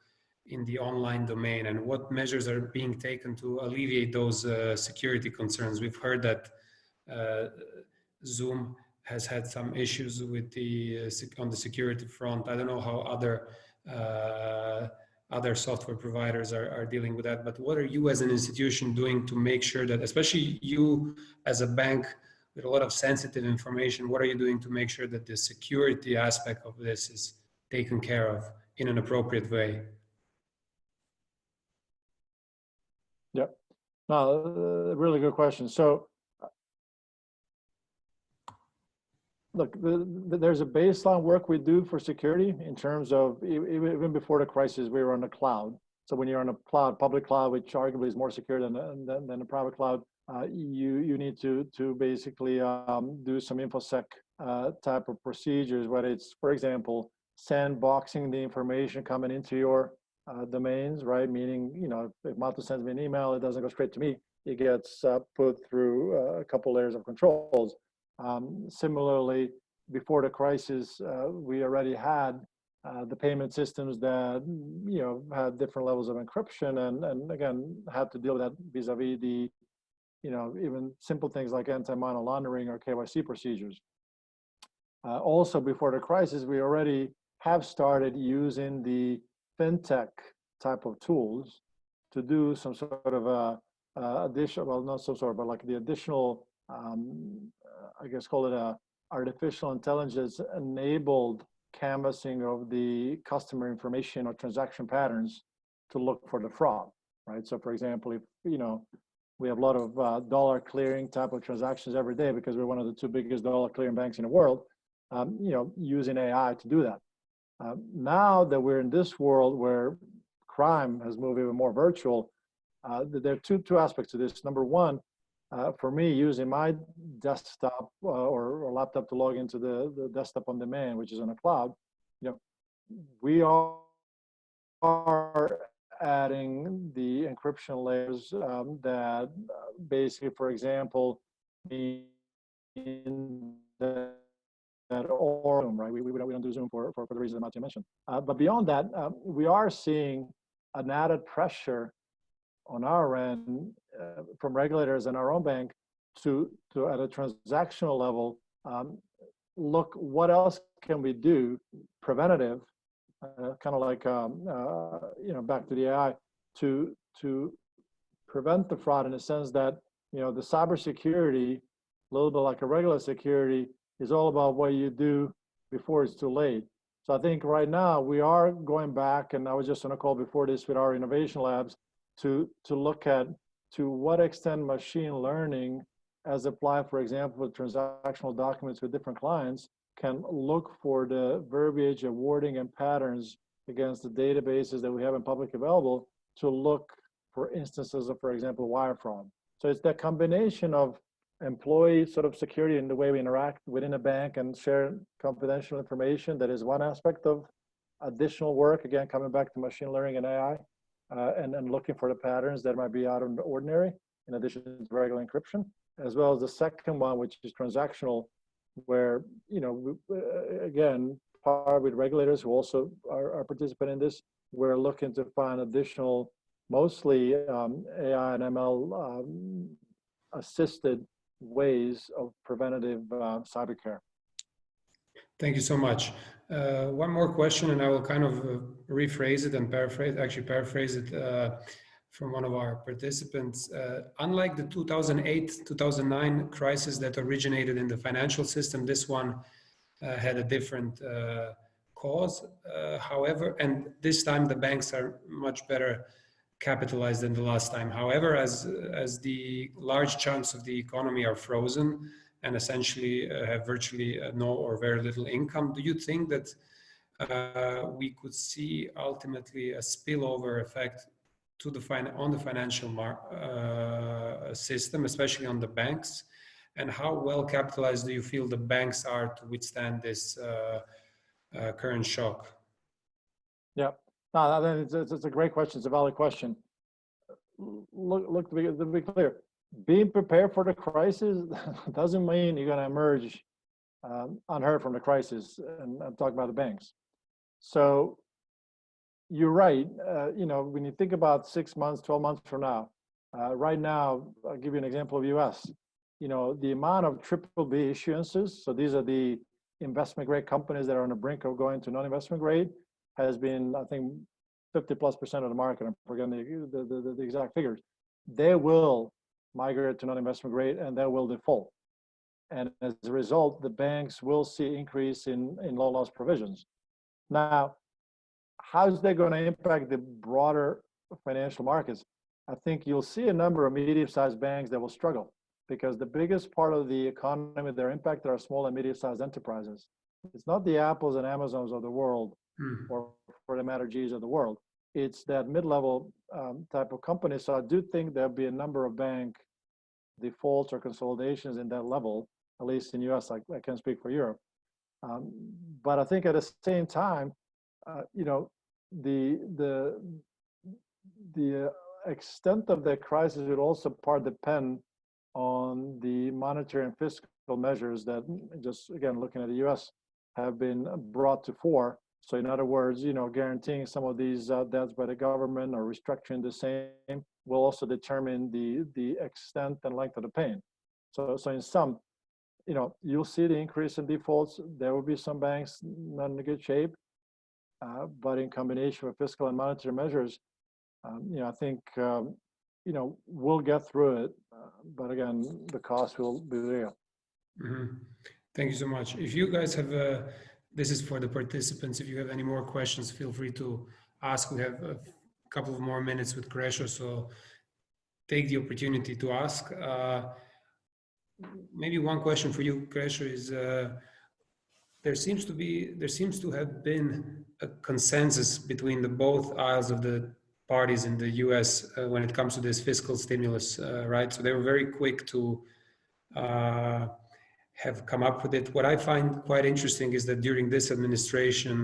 in the online domain, and what measures are being taken to alleviate those security concerns? We've heard that Zoom has had some issues with on the security front. I don't know how other software providers are dealing with that, but what are you as an institution doing to make sure that, especially you as a bank with a lot of sensitive information, what are you doing to make sure that the security aspect of this is taken care of in an appropriate way?
Yeah, no, really good question. So look, there's a baseline work we do for security in terms of, even before the crisis, we were on the cloud. So when you're on a cloud, public cloud, which arguably is more secure than the private cloud, you need to basically do some InfoSec type of procedures, whether it's, for example, sandboxing the information coming into your domains, right? Meaning, you know, if Mato sends me an email, it doesn't go straight to me. It gets put through a couple layers of controls. Similarly, before the crisis, we already had the payment systems that, you know, had different levels of encryption, and again, had to deal with that vis-a-vis the, you know, even simple things like anti-money laundering or KYC procedures. Also, before the crisis, we already have started using the fintech type of tools to do some sort of additional, well, not some sort, but like the additional, I guess call it a artificial intelligence enabled canvassing of the customer information or transaction patterns to look for the fraud, right? So for example, if, you know, we have a lot of dollar clearing type of transactions every day because we're one of the 2 biggest dollar clearing banks in the world, you know, using AI to do that. Now that we're in this world where crime has moved even more virtual, there are two aspects to this. Number one, for me, using my desktop or laptop to log into the desktop on demand, which is on the cloud, you know, we are adding the encryption layers that basically, for example, in that or Zoom, right? We don't do Zoom for the reasons that Matthew mentioned. But beyond that, we are seeing an added pressure on our end from regulators in our own bank to at a transactional level, look what else can we do preventative, kind of like you know, back to the AI, to prevent the fraud, in the sense that, you know, the cybersecurity, a little bit like a regular security, is all about what you do before it's too late. So I think right now we are going back, and I was just on a call before this with our innovation labs to look at to what extent machine learning as applied, for example, with transactional documents with different clients, can look for the verbiage of wording and patterns against the databases that we have in public available to look for instances of, for example, wire fraud. So it's that combination of employee sort of security in the way we interact within a bank and share confidential information. That is one aspect of additional work, again, coming back to machine learning and AI, and looking for the patterns that might be out of the ordinary, in addition to regular encryption, as well as the second one, which is transactional, where, again, part with regulators who also are participating in this, we're looking to find additional, mostly AI and ML assisted ways of preventative cyber care.
Thank you so much. One more question, and I will kind of rephrase it and paraphrase it from one of our participants. Unlike the 2008-2009 crisis that originated in the financial system, this one had a different cause. However, and this time the banks are much better capitalized than the last time. However, as the large chunks of the economy are frozen and essentially have virtually no or very little income, do you think that we could see ultimately a spillover effect to on the financial system, especially on the banks? And how well capitalized do you feel the banks are to withstand this current shock?
Yeah, no, it's a great question. It's a valid question. Look to be clear, being prepared for the crisis doesn't mean you're going to emerge unhurt from the crisis. And I'm talking about the banks. So you're right. When you think about 6 months, 12 months from now, right now, I'll give you an example of US. The amount of BBB issuances, so these are the investment grade companies that are on the brink of going to non-investment grade, has been, I think, 50+% of the market. I'm forgetting the exact figures. They will migrate to non-investment grade and they will default. And as a result, the banks will see increase in loan loss provisions. Now, how is that going to impact the broader financial markets? I think you'll see a number of medium-sized banks that will struggle, because the biggest part of the economy that are impacted are small and medium-sized enterprises. It's not the Apples and Amazons of the world, or for the matter, G's of the world. It's that mid-level type of company. So I do think there'll be a number of bank defaults or consolidations in that level, at least in US. I can't speak for Europe. But I think at the same time, the extent of the crisis would also part depend on the monetary and fiscal measures that, just again, looking at the US, have been brought to fore. So in other words, guaranteeing some of these debts by the government or restructuring the same will also determine the extent and length of the pain. So in sum, you'll see the increase in defaults. There will be some banks not in a good shape, but in combination with fiscal and monetary measures, I think we'll get through it. But again, the cost will be real.
Mm-hmm. Thank you so much. If you guys have this is for the participants. If you have any more questions, feel free to ask. We have a couple of more minutes with Krešo, so take the opportunity to ask. Maybe one question for you, Krešo, is there seems to have been a consensus between the both aisles of the parties in the US when it comes to this fiscal stimulus, right? So they were very quick to have come up with it. What I find quite interesting is that during this administration,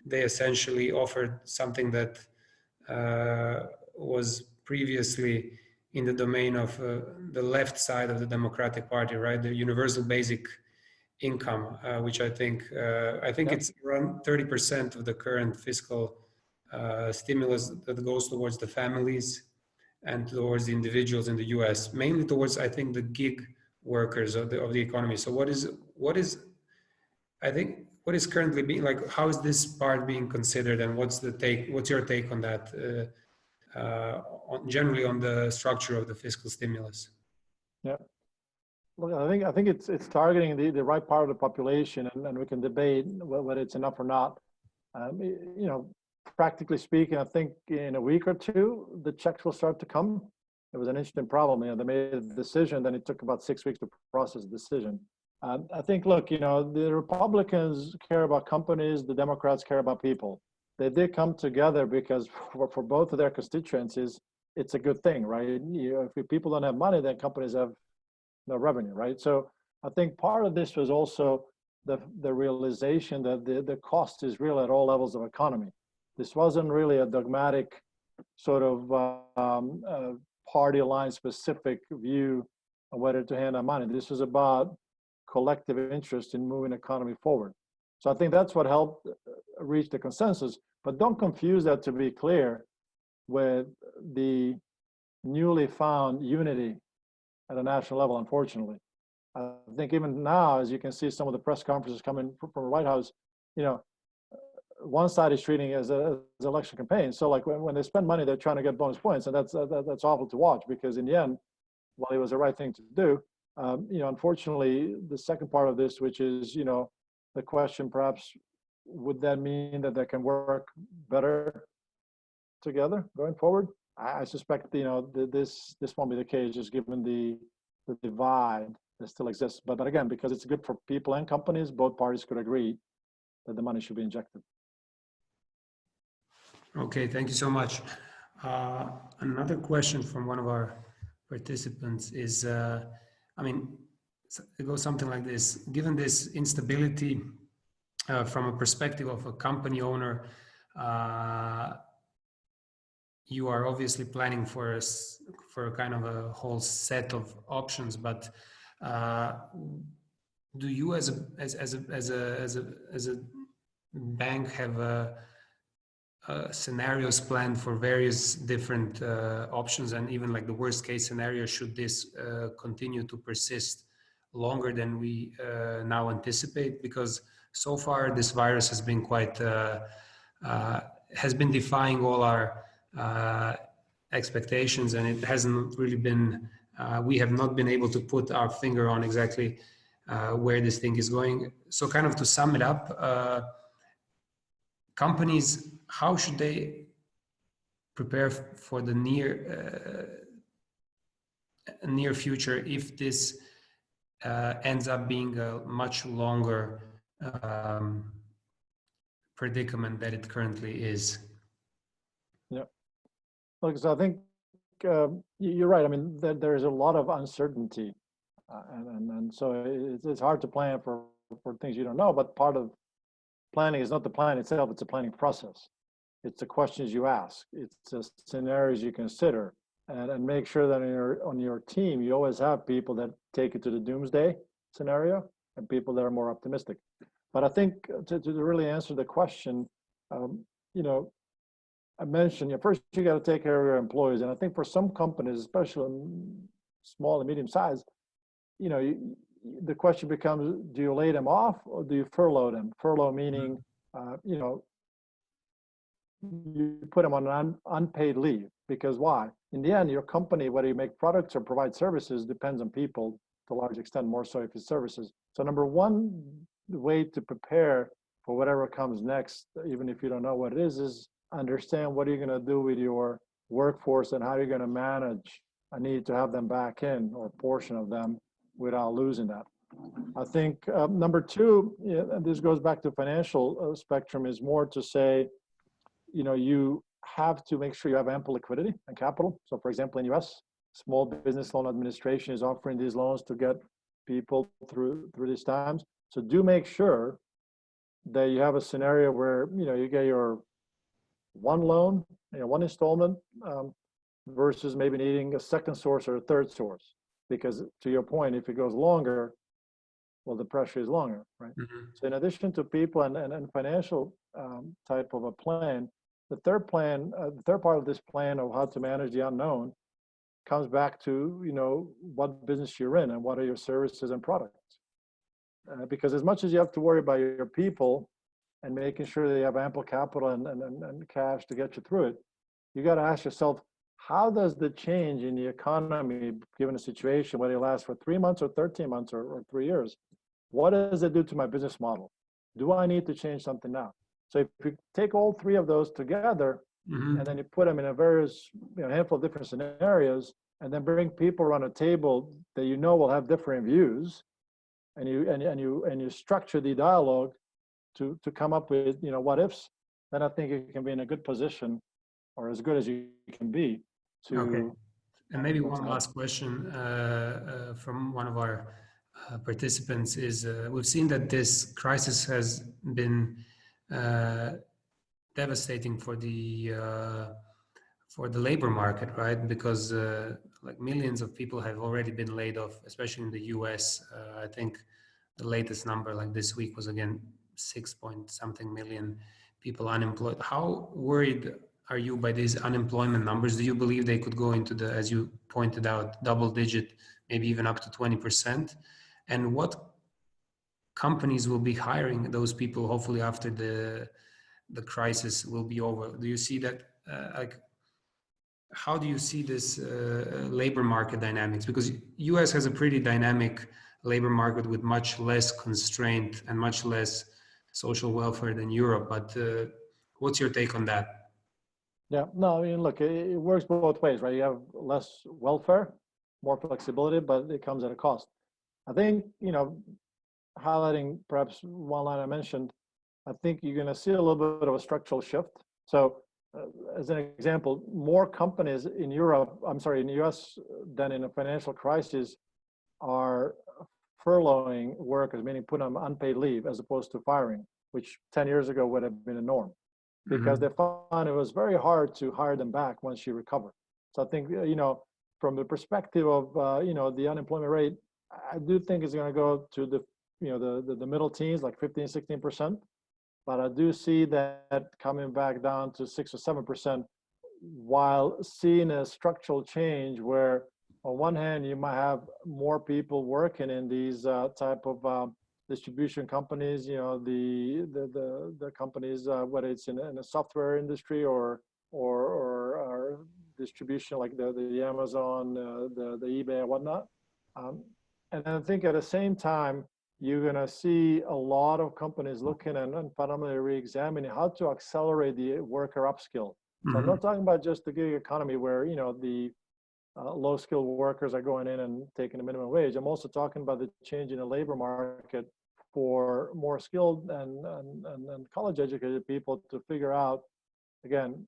they essentially offered something that was previously in the domain of the left side of the Democratic Party, right? The universal basic income, which I think it's around 30% of the current fiscal stimulus that goes towards the families and towards the individuals in the US, mainly towards, I think, the gig workers of the economy. So what is currently being, like, how is this part being considered, and what's your take on that, generally on the structure of the fiscal stimulus?
Yeah. Look, I think it's targeting the right part of the population, and we can debate whether it's enough or not. You know, practically speaking, I think in a week or two, the checks will start to come. It was an interesting problem. You know, they made a decision, then it took about 6 weeks to process the decision. I think, look, you know, the Republicans care about companies, the Democrats care about people. They did come together because for both of their constituencies, it's a good thing, right? If people don't have money, then companies have no revenue, right? So I think part of this was also the realization that the cost is real at all levels of economy. This wasn't really a dogmatic sort of party line specific view on whether to hand out money. This was about collective interest in moving the economy forward. So I think that's what helped reach the consensus. But don't confuse that, to be clear, with the newly found unity at a national level, unfortunately. I think even now, as you can see, some of the press conferences coming from the White House, you know, one side is treating it as an election campaign. So like when they spend money, they're trying to get bonus points, and that's awful to watch, because in the end, while it was the right thing to do, you know, unfortunately, the second part of this, which is, you know, the question perhaps, would that mean that they can work better together going forward? I suspect, you know, this won't be the case, just given the divide that still exists. But again, because it's good for people and companies, both parties could agree that the money should be injected.
Okay, thank you so much. Another question from one of our participants is, I mean, it goes something like this. Given this instability from a perspective of a company owner, you are obviously planning for a kind of a whole set of options, but do you as a bank have scenarios planned for various different options, and even like the worst case scenario should this continue to persist longer than we now anticipate? Because so far this virus has been quite has been defying all our expectations, and it hasn't really been we have not been able to put our finger on exactly where this thing is going. So kind of to sum it up, companies, how should they prepare for the near future if this ends up being a much longer predicament that it currently is?
Yeah. Look, so I think you're right. I mean, there's a lot of uncertainty, and so it's hard to plan for things you don't know. But part of planning is not the plan itself; it's a planning process. It's the questions you ask. It's the scenarios you consider, and make sure that on your team you always have people that take it to the doomsday scenario and people that are more optimistic. But I think to really answer the question, you know, I mentioned, first you got to take care of your employees, and I think for some companies, especially small and medium size, you know, the question becomes: do you lay them off or do you furlough them? Furlough meaning, you know, you put them on an unpaid leave, because why? In the end, your company, whether you make products or provide services, depends on people to a large extent, more so if it's services. So number one way to prepare for whatever comes next, even if you don't know what it is understand what you're going to do with your workforce and how you're going to manage a need to have them back in, or a portion of them, without losing that. I think number two, and this goes back to financial spectrum, is more to say, you know, you have to make sure you have ample liquidity and capital. So for example, in US, Small Business Loan Administration is offering these loans to get people through these times. So do make sure that you have a scenario where, you know, you get your one loan, you know, one installment, versus maybe needing a second source or a third source. Because to your point, if it goes longer, well, the pressure is longer, right? Mm-hmm. So in addition to people and financial type of a plan, the third part of this plan of how to manage the unknown comes back to, you know, what business you're in and what are your services and products. Because as much as you have to worry about your people and making sure they have ample capital and cash to get you through it, you got to ask yourself, how does the change in the economy, given a situation, whether it lasts for 3 months or 13 months or 3 years, what does it do to my business model? Do I need to change something now? So if you take all three of those together, and then you put them in a various, handful of different scenarios, and then bring people around a table that will have different views, and you structure the dialogue to come up with what ifs, then I think you can be in a good position, or as good as you can be, to.
Okay. And maybe one last question from one of our participants is, we've seen that this crisis has been devastating for the labor market, right? Because like millions of people have already been laid off, especially in the US. I think the latest number like this week was again 6-point-something million people unemployed. How worried are you by these unemployment numbers? Do you believe they could go into the, as you pointed out, double digit, maybe even up to 20%? And what companies will be hiring those people hopefully after the crisis will be over? Do you see that, how do you see this labor market dynamics? Because US has a pretty dynamic labor market with much less constraint and much less social welfare than Europe. But what's your take on that?
Yeah, no, I mean, look, it works both ways, right? You have less welfare, more flexibility, but it comes at a cost. I think, highlighting perhaps one line I mentioned, I think you're going to see a little bit of a structural shift. So as an example, more companies in in the US than in a financial crisis are furloughing workers, meaning putting them on unpaid leave as opposed to firing, which 10 years ago would have been a norm, because they found it was very hard to hire them back once you recover. So I think, from the perspective of, the unemployment rate, I do think it's going to go to the middle teens, like 15, 16%. But I do see that coming back down to 6 or 7%, while seeing a structural change where, on one hand, you might have more people working in these type of distribution companies, the companies, whether it's in the software industry or distribution like the Amazon, the eBay and whatnot. And I think at the same time, you're going to see a lot of companies looking and fundamentally re-examining how to accelerate the worker upskill. So I'm not talking about just the gig economy where, the low-skilled workers are going in and taking a minimum wage. I'm also talking about the change in the labor market for more skilled and college-educated people to figure out, again,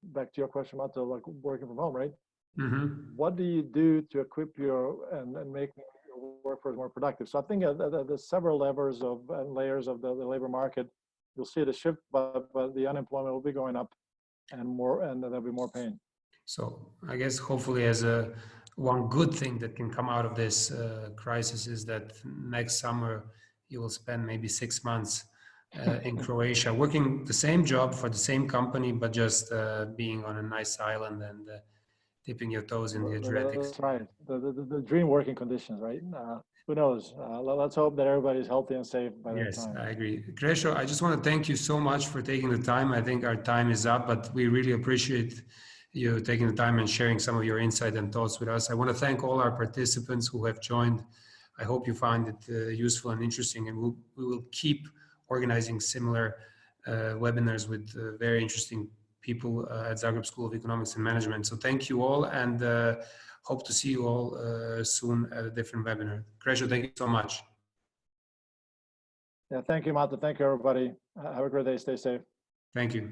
back to your question about like working from home, right? What do you do to equip and make your workforce more productive? So I think there's several levers and layers of the labor market. You'll see the shift, but the unemployment will be going up and there'll be more pain.
So I guess hopefully as one good thing that can come out of this crisis is that next summer you will spend maybe 6 months in Croatia working the same job for the same company, but just being on a nice island and dipping your toes in the Adriatic.
That's right. The dream working conditions, right? Who knows? Let's hope that everybody's healthy and safe by that time.
Yes, I agree. Krešo, I just want to thank you so much for taking the time. I think our time is up, but we really appreciate you taking the time and sharing some of your insight and thoughts with us. I want to thank all our participants who have joined. I hope you find it useful and interesting, and we will keep organizing similar webinars with very interesting people at Zagreb School of Economics and Management. So thank you all, and hope to see you all soon at a different webinar. Krešo, thank you so much.
Yeah, thank you, Mate. Thank you, everybody. Have a great day. Stay safe.
Thank you.